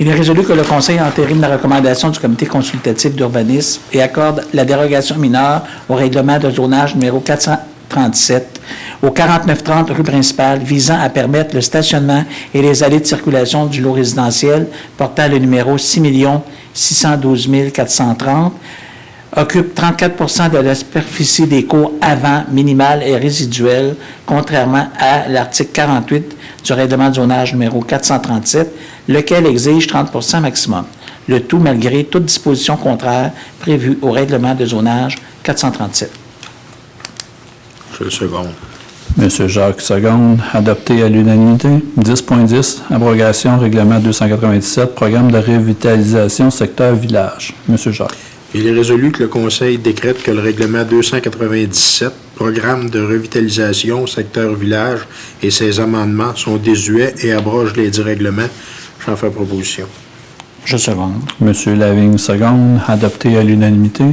D: Il est résolu que le Conseil entérine la recommandation du comité consultatif d'urbanisme et accorde la dérogation mineure au règlement de zonage numéro 437 au 4930 rue principale visant à permettre le stationnement et les allées de circulation du lot résidentiel portant le numéro 6 612 430, occupe 34 de la superficie des cours avant, minimale et résiduelle, contrairement à l'article 48 du règlement de zonage numéro 437, lequel exige 30 maximum. Le tout malgré toute disposition contraire prévue au règlement de zonage 437.
A: Je le seconde.
B: Monsieur Jacques seconde, adopté à l'unanimité. 10.10, abrogation, règlement 297, programme de revitalisation secteur village. Monsieur Jacques.
A: Il est résolu que le Conseil décrète que le règlement 297, programme de revitalisation secteur village et ses amendements sont désuets et abrogent les dits règlements. J'en fais proposition.
D: Je seconde.
B: Monsieur Lavigne seconde, adopté à l'unanimité.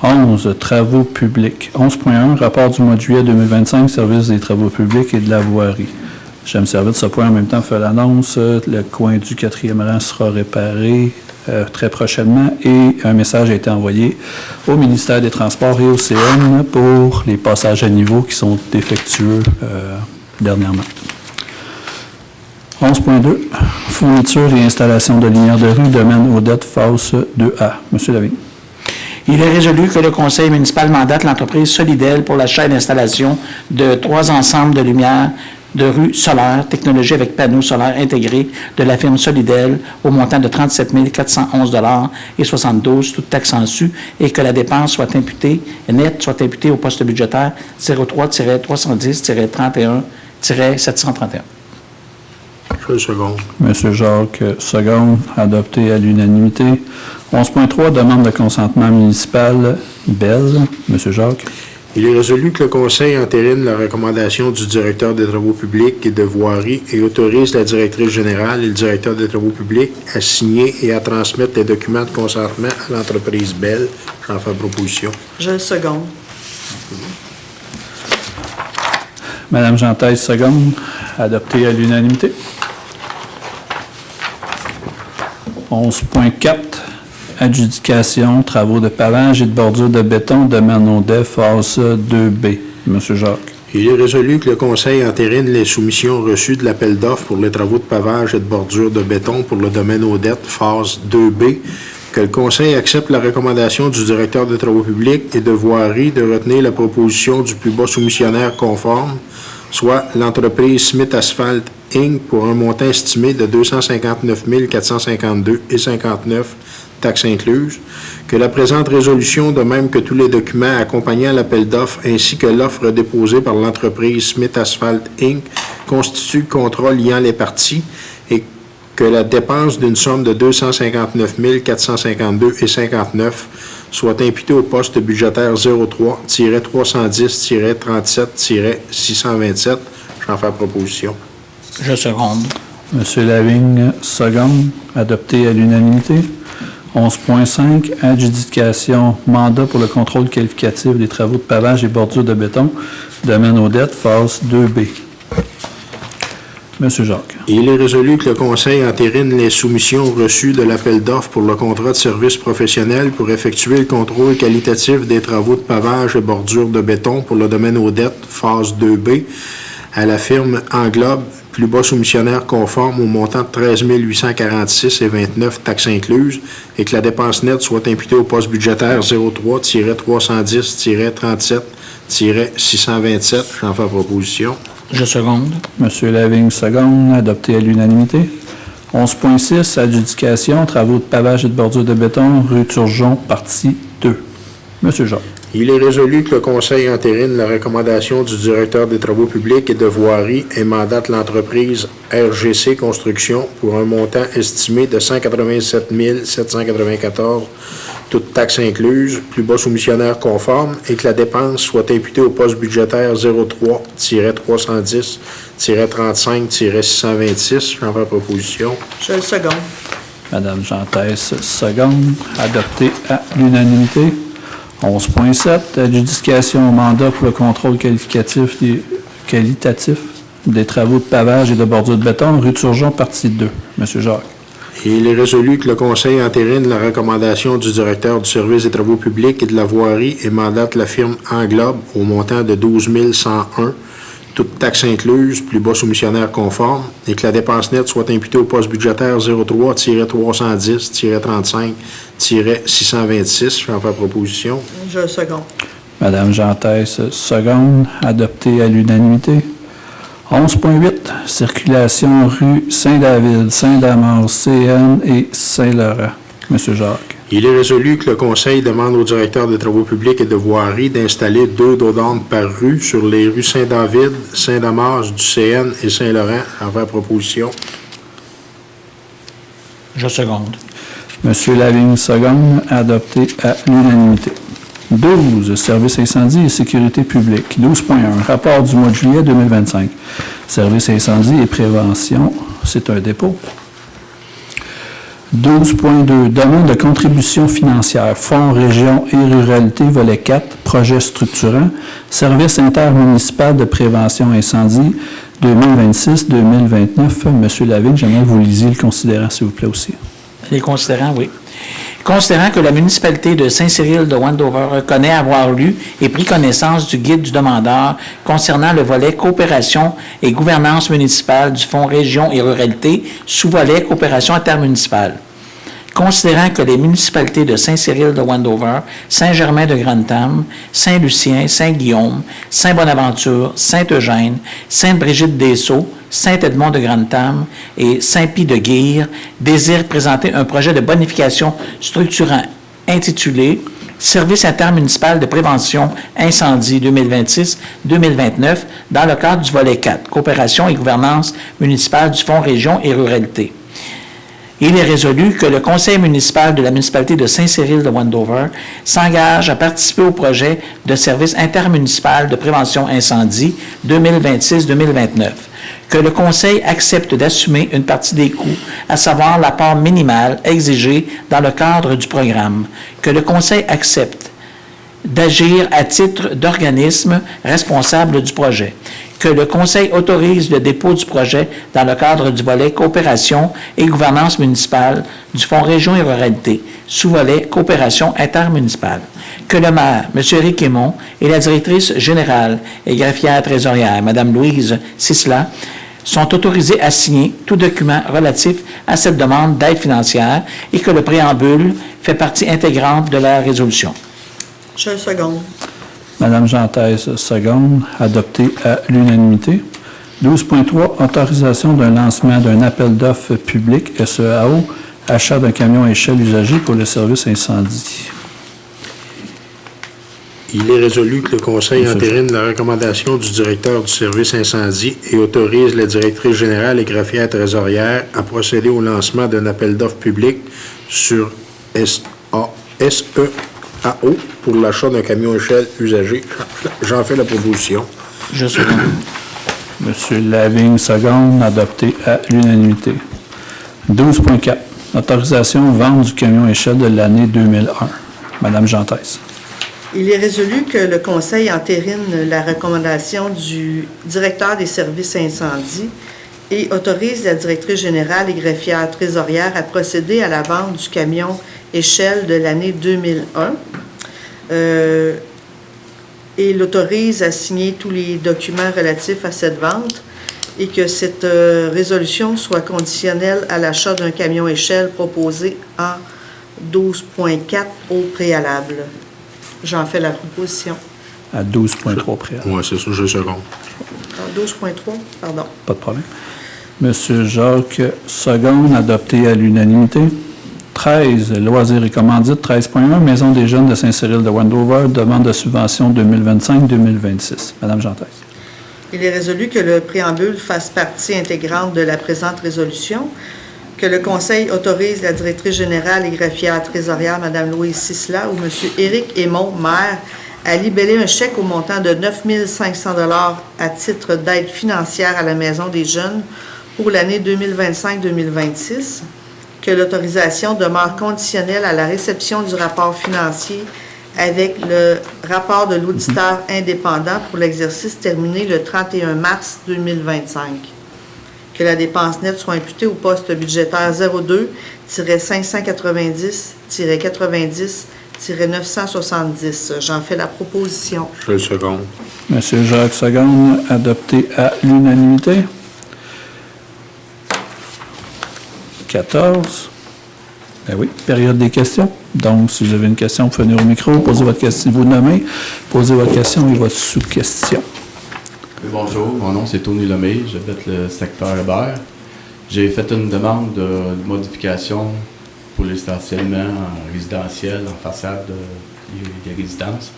B: 11, travaux publics. 11.1, rapport du mois de juillet 2025, service des travaux publics et de la voirie. Je vais me servir de ce point en même temps, faire l'annonce. Le coin du 4e rang sera réparé très prochainement et un message a été envoyé au ministère des Transports et au CN pour les passages à niveau qui sont défectueux dernièrement. 11.2, fourniture et installation de lumière de rue, domaine Odette, phase 2A. Monsieur Lavigne.
D: Il est résolu que le conseil municipal mandate l'entreprise Solidel pour l'achat et l'installation de 3 ensembles de lumières de rue solaire, technologie avec panneaux solaires intégrés de la firme Solidel au montant de 37 411 et 72, toute taxe en su, et que la dépense soit imputée, nette, soit imputée au poste budgétaire 03-310-31-731.
A: Je le seconde.
B: Monsieur Jacques seconde, adopté à l'unanimité. 11.3, demande de consentement municipal, Belle. Monsieur Jacques.
A: Il est résolu que le Conseil entérine la recommandation du directeur des travaux publics et de voirie et autorise la directrice générale et le directeur des travaux publics à signer et à transmettre les documents de consentement à l'entreprise Bell. J'en fais proposition.
C: Je le seconde.
B: Madame Jean-Thèse seconde, adopté à l'unanimité. 11.4, adjudication, travaux de pavage et de bordure de béton de Manaudet, phase 2B. Monsieur Jacques.
A: Il est résolu que le Conseil entérine les soumissions reçues de l'appel d'offres pour les travaux de pavage et de bordure de béton pour le domaine Odette, phase 2B, que le Conseil accepte la recommandation du directeur des Travaux publics et de voirie de retenir la proposition du plus bas soumissionnaire conforme, soit l'entreprise Smith Asphalt Inc. pour un montant estimé de 259 452,59 taxes incluses, que la présente résolution, de même que tous les documents accompagnant l'appel d'offres ainsi que l'offre déposée par l'entreprise Smith Asphalt Inc. constitue le contrat liant les parties et que la dépense d'une somme de 259 452,59 soit imputée au poste budgétaire 03-310-37-627. J'en fais proposition.
D: Je seconde.
B: Monsieur Lavigne, seconde. Adopté à l'unanimité. 11.5, adjudication, mandat pour le contrôle qualificatif des travaux de pavage et bordure de béton, domaine aux dettes, phase 2B. Monsieur Jacques.
A: Il est résolu que le Conseil entérine les soumissions reçues de l'appel d'offres pour le contrat de service professionnel pour effectuer le contrôle qualitatif des travaux de pavage et bordure de béton pour le domaine aux dettes, phase 2B, à la firme Englobe, plus bas soumissionnaire conforme au montant de 13 846,29 taxes incluses, et que la dépense nette soit imputée au poste budgétaire 03-310-37-627. J'en fais proposition.
D: Je seconde.
B: Monsieur Lavigne, seconde. Adopté à l'unanimité. 11.6, adjudication, travaux de pavage et de bordure de béton, rue Turgeon, partie 2. Monsieur Jacques.
A: Il est résolu que le Conseil entérine la recommandation du directeur des Travaux publics et de voirie et mandate l'entreprise RGC Construction pour un montant estimé de 187 794, toutes taxes incluses, plus bas soumissionnaire conforme, et que la dépense soit imputée au poste budgétaire 03-310-35-626. J'en fais proposition.
C: Je le seconde.
B: Madame Jantès, seconde. Adopté à l'unanimité. 11.7, adjudication au mandat pour le contrôle qualitatif des travaux de pavage et de bordure de béton, rue Turgeon, partie 2. Monsieur Jacques.
A: Et il est résolu que le Conseil entérine la recommandation du directeur du service des travaux publics et de la voirie et mandate la firme Englobe au montant de 12 101, toutes taxes incluses, plus bas soumissionnaire conforme, et que la dépense nette soit imputée au poste budgétaire 03-310-35-626. J'en fais proposition.
C: Je le seconde.
B: Madame Jantès, seconde. Adopté à l'unanimité. 11.8, circulation rue Saint-David, Saint-Damas, CN et Saint-Laurent. Monsieur Jacques.
A: Il est résolu que le Conseil demande au directeur des Travaux publics et de voirie d'installer 2 dodantes par rue sur les rues Saint-David, Saint-Damas, du CN et Saint-Laurent. J'en fais proposition.
D: Je seconde.
B: Monsieur Lavigne, seconde. Adopté à l'unanimité. 12, service incendie et sécurité publique. 12.1, rapport du mois de juillet 2025. Service incendie et prévention, c'est un dépôt. 12.2, demande de contribution financière, Fonds, région et ruralité, volet 4, projet structurant, service intermunicipal de prévention incendie 2026-2029. Monsieur Lavigne, j'aimerais que vous lisiez le considérant, s'il vous plaît, aussi.
D: Les considérants, oui. Considérant que la municipalité de Saint-Cyril de Wendover reconnaît avoir lu et pris connaissance du guide du demandeur concernant le volet coopération et gouvernance municipale du Fonds région et ruralité, sous-volet coopération intermunicipale. Considérant que les municipalités de Saint-Cyril de Wendover, Saint-Germain-de-Grantham, Saint-Lucien, Saint-Guillaume, Saint-Bonaventure, Sainte-Eugène, Sainte-Brigitte-des-Sceaux, Saint-Edmond-de-Grantham et Saint-Pie-de-Guire désirent présenter un projet de bonification structurant intitulé « Service intermunicipal de prévention incendie 2026-2029 » dans le cadre du volet 4, coopération et gouvernance municipale du Fonds région et ruralité. Il est résolu que le conseil municipal de la municipalité de Saint-Cyril de Wendover s'engage à participer au projet de service intermunicipal de prévention incendie 2026-2029, que le conseil accepte d'assumer une partie des coûts, à savoir la part minimale exigée dans le cadre du programme, que le conseil accepte d'agir à titre d'organisme responsable du projet, que le Conseil autorise le dépôt du projet dans le cadre du volet coopération et gouvernance municipale du Fonds région et ruralité, sous-volet coopération intermunicipale, que le maire, M. Éric Aymon, et la directrice générale et greffière trésorière, Mme Louise Sisla, sont autorisés à signer tout document relatif à cette demande d'aide financière et que le préambule fait partie intégrante de la résolution.
C: Je le seconde.
B: Madame Jean-Thèse, seconde, adopté à l'unanimité. 12.3, autorisation d'un lancement d'un appel d'offres public SEAO, achat d'un camion à échelle usagé pour le service incendie.
A: Il est résolu que le Conseil entérine la recommandation du directeur du service incendie et autorise la directrice générale et greffière trésorière à procéder au lancement d'un appel d'offres public sur SEAO pour l'achat d'un camion à échelle usagé. J'en fais la proposition.
D: Je seconde.
B: Monsieur Lavigne, seconde, adopté à l'unanimité. 12.4, autorisation vente du camion à échelle de l'année 2001. Madame Jean-Thèse.
C: Il est résolu que le Conseil entérine la recommandation du directeur des services incendies et autorise la directrice générale et greffière trésorière à procéder à la vente du camion échelle de l'année 2001 et l'autorise à signer tous les documents relatifs à cette vente et que cette résolution soit conditionnelle à l'achat d'un camion échelle proposé en 12.4 au préalable. J'en fais la proposition.
B: À 12.3 préalable.
A: Oui, c'est ça, je seconde.
C: En 12.3, pardon.
B: Pas de problème. Monsieur Jacques, seconde, adopté à l'unanimité. 13, loisirs et commandites. 13.1, Maison des jeunes de Saint-Cyril de Wendover, demande de subvention 2025-2026. Madame Jean-Thèse.
C: Il est résolu que le préambule fasse partie intégrante de la présente résolution, que le Conseil autorise la directrice générale et greffière trésorière, Mme Louise Sisla, ou M. Éric Aymon, maire, à libeller un chèque au montant de 9 500 $ à titre d'aide financière à la Maison des jeunes pour l'année 2025-2026, que l'autorisation demeure conditionnelle à la réception du rapport financier avec le rapport de l'auditeur indépendant pour l'exercice terminé le 31 mars 2025. Que la dépense nette soit imputée au poste budgétaire 02-590-90-970. J'en fais la proposition.
A: Je le seconde.
B: Monsieur Jacques, seconde, adopté à l'unanimité. 14. Ben oui, période des questions. Donc, si vous avez une question, vous pouvez venir au micro, posez votre question, vous nommez, posez votre question et votre sous-question.
F: Bonjour, mon nom c'est Tony Lemay, j'habite le secteur Hébert. J'ai fait une demande de modification pour les stationnements résidentiels en façade des résidences.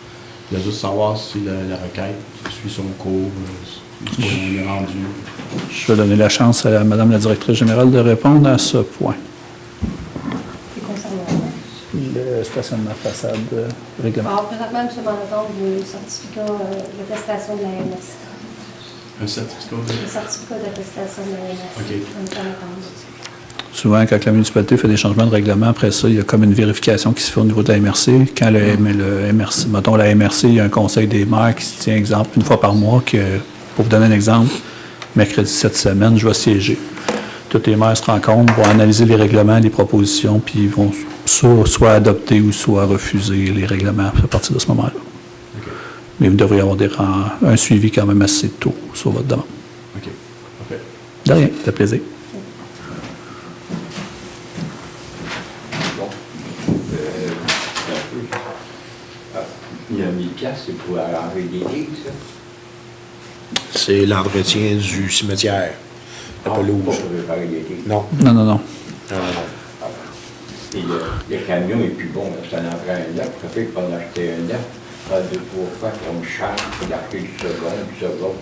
F: Je voulais juste savoir si la requête suit son cours, ce qu'on est rendu.
B: Je vais donner la chance à Madame la directrice générale de répondre à ce point. Le stationnement façade règlement.
G: Alors, présentement, nous sommes en attente du certificat d'attestation de l'AMS.
F: Un certificat
G: Le certificat d'attestation de l'AMS.
F: OK.
G: On est en attente.
B: Souvent, quand la municipalité fait des changements de règlement, après ça, il y a comme une vérification qui se fait au niveau de la MRC. Quand le MRC, mettons la MRC, il y a un conseil des maires qui se tient, exemple, une fois par mois, que, pour vous donner un exemple, mercredi cette semaine, je vais siéger. Tous les maires se rencontrent, vont analyser les règlements, les propositions, puis ils vont soit adopter ou soit refuser les règlements à partir de ce moment-là.
F: OK.
B: Mais vous devriez avoir un suivi quand même assez tôt sur votre demande.
F: OK. Parfait.
B: De rien, ça fait plaisir.
H: Il y a 1000 piastres, c'est pour arranger des digues, ça?
A: C'est l'entretien du cimetière, la pelouse.
H: Pas pour réparer des digues.
A: Non.
B: Non.
A: Non, non, non.
H: Et le camion est plus bon, là, ça en prend un neuf, ça fait qu'il faut en acheter un neuf. Pas 2-3 fois qu'on me charge pour acheter du second.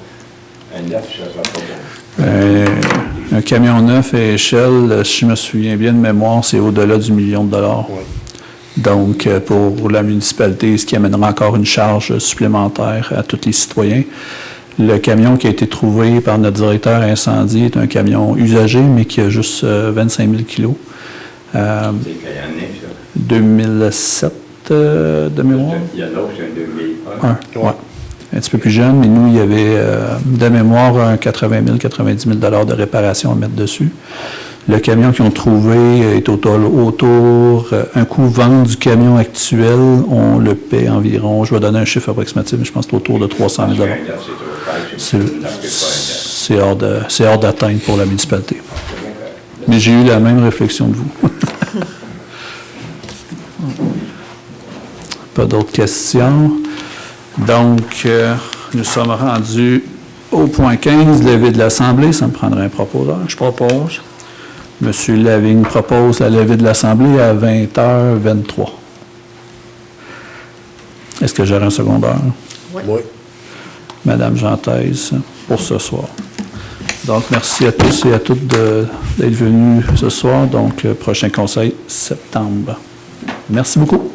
H: Un neuf, ça sera pas bon.
B: Un camion neuf à échelle, si je me souviens bien de mémoire, c'est au-delà du $1 million.
A: Oui.
B: Donc, pour la municipalité, ce qui amènera encore une charge supplémentaire à tous les citoyens. Le camion qui a été trouvé par notre directeur incendie est un camion usagé, mais qui a juste 25 000 kilos.
H: C'est quelle année, ça?
B: 2007 de mémoire.
H: Il y en a, c'est un 2001.
B: Ouais. Un petit peu plus jeune, mais nous, il y avait de mémoire un 80 000, 90 000 $ de réparation à mettre dessus. Le camion qu'ils ont trouvé est autour un coût vente du camion actuel, on le paie environ, je vais donner un chiffre approximatif, mais je pense que c'est autour de 300 000 $. c'est hors d'atteinte pour la municipalité. Mais j'ai eu la même réflexion que vous. Pas d'autres questions. Donc, nous sommes rendus au point 15, levée de l'Assemblée. Ça me prendrait un proposeur.
D: Je propose.
B: Monsieur Lavigne propose la levée de l'Assemblée à 20h23. Est-ce que j'aurai un secondaire?
C: Oui.
A: Oui.
B: Madame Gentaise, pour ce soir. Donc, merci à tous et à toutes d'être venus ce soir. Donc, prochain conseil, septembre. Merci beaucoup.